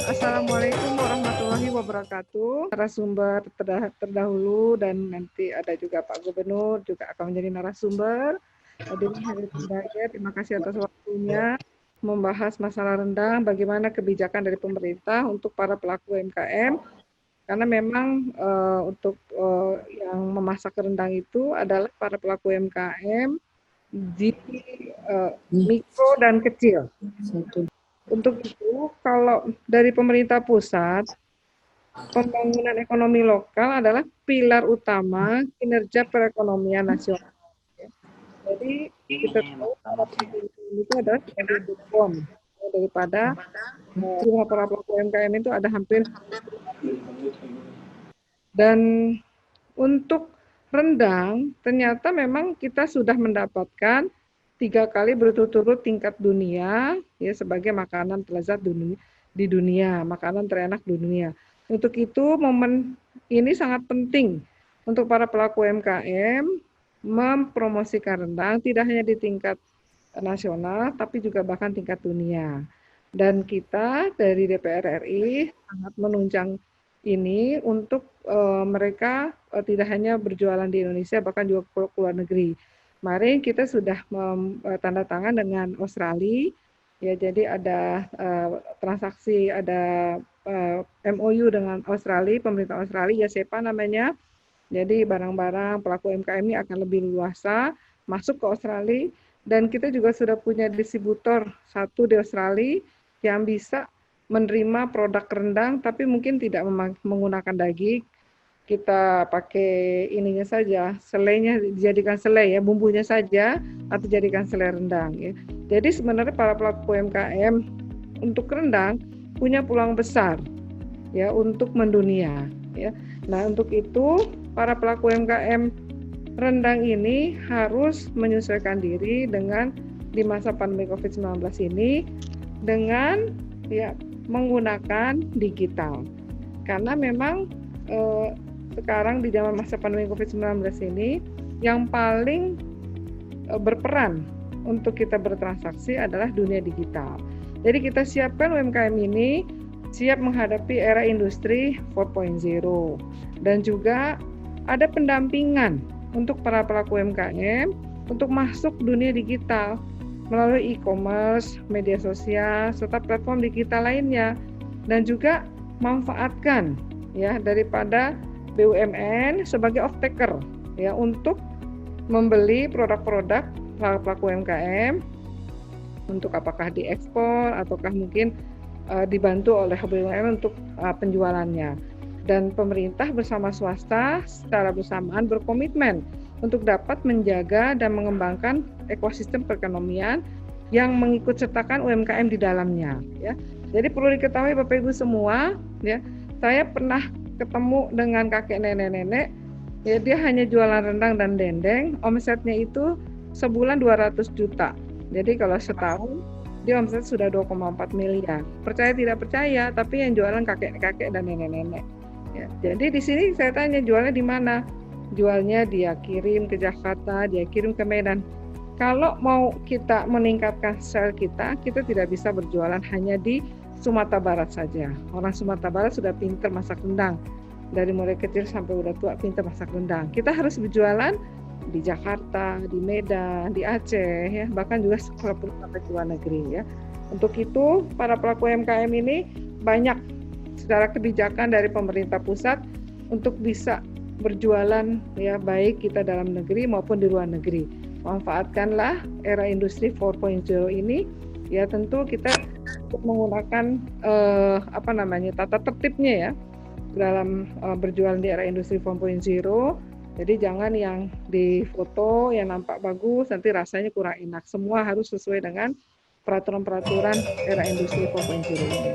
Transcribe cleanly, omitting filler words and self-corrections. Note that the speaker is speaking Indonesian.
Assalamualaikum warahmatullahi wabarakatuh. Narasumber terdahulu dan nanti ada juga Pak Gubernur juga akan menjadi narasumber. Hadirin Hadirat Hidayah, terima kasih atas waktunya membahas masalah rendang, bagaimana kebijakan dari pemerintah untuk para pelaku UMKM. Karena memang untuk yang memasak rendang itu adalah para pelaku UMKM di mikro dan kecil. Untuk itu, kalau dari pemerintah pusat, pembangunan ekonomi lokal adalah pilar utama kinerja perekonomian nasional. Jadi kita tahu para pelaku itu adalah sebagai backbone daripada para pelaku UMKM itu ada hampir. Dan untuk rendang ternyata memang kita sudah mendapatkan 3 kali berturut-turut tingkat dunia ya sebagai makanan terlezat di dunia, makanan terenak dunia. Untuk itu momen ini sangat penting untuk para pelaku UMKM mempromosikan rendang tidak hanya di tingkat nasional tapi juga bahkan tingkat dunia. Dan kita dari DPR RI sangat menunjang ini untuk mereka tidak hanya berjualan di Indonesia bahkan juga ke luar negeri. Kemarin kita sudah tanda tangan dengan Australia, ya jadi ada transaksi, ada MOU dengan Australia, pemerintah Australia, ya SEPA namanya. Jadi barang-barang pelaku UMKM ini akan lebih luasa masuk ke Australia dan kita juga sudah punya distributor satu di Australia yang bisa menerima produk rendang tapi mungkin tidak menggunakan daging. Kita pakai ininya saja, selainya dijadikan selai ya, bumbunya saja atau jadikan selai rendang ya. Jadi sebenarnya para pelaku UMKM untuk rendang punya peluang besar ya untuk mendunia ya. Nah, untuk itu para pelaku UMKM rendang ini harus menyesuaikan diri dengan di masa pandemi Covid-19 ini dengan ya menggunakan digital. Karena memang sekarang di zaman masa pandemi Covid-19 ini yang paling berperan untuk kita bertransaksi adalah dunia digital. Jadi kita siapkan UMKM ini siap menghadapi era industri 4.0 dan juga ada pendampingan untuk para pelaku UMKM untuk masuk dunia digital melalui e-commerce, media sosial, serta platform digital lainnya dan juga manfaatkan ya daripada BUMN sebagai off-taker ya untuk membeli produk-produk pelaku UMKM untuk apakah diekspor ataukah mungkin dibantu oleh BUMN untuk penjualannya. Dan pemerintah bersama swasta secara bersamaan berkomitmen untuk dapat menjaga dan mengembangkan ekosistem perekonomian yang mengikut sertakan UMKM di dalamnya ya. Jadi perlu diketahui Bapak Ibu semua ya, saya pernah ketemu dengan kakek nenek-nenek ya, dia hanya jualan rendang dan dendeng, omsetnya itu sebulan 200 juta. Jadi kalau setahun dia omset sudah 2,4 miliar. Percaya tidak percaya, tapi yang jualan kakek-kakek dan nenek-nenek. Ya, jadi di sini saya tanya jualnya di mana? Jualnya dia kirim ke Jakarta, dia kirim ke Medan. Kalau mau kita meningkatkan sel kita tidak bisa berjualan hanya di Sumatera Barat saja. Orang Sumatera Barat sudah pintar masak rendang. Dari mulai kecil sampai udah tua pintar masak rendang. Kita harus berjualan di Jakarta, di Medan, di Aceh, ya, bahkan juga kalau perlu sampai ke luar negeri ya. Untuk itu para pelaku UMKM ini banyak secara kebijakan dari pemerintah pusat untuk bisa berjualan ya baik kita dalam negeri maupun di luar negeri. Manfaatkanlah era industri 4.0 ini ya, tentu kita untuk menggunakan tata tertibnya ya dalam berjualan di era industri 4.0. Jadi jangan yang di foto yang nampak bagus nanti rasanya kurang enak. Semua harus sesuai dengan peraturan-peraturan era industri 4.0 ini.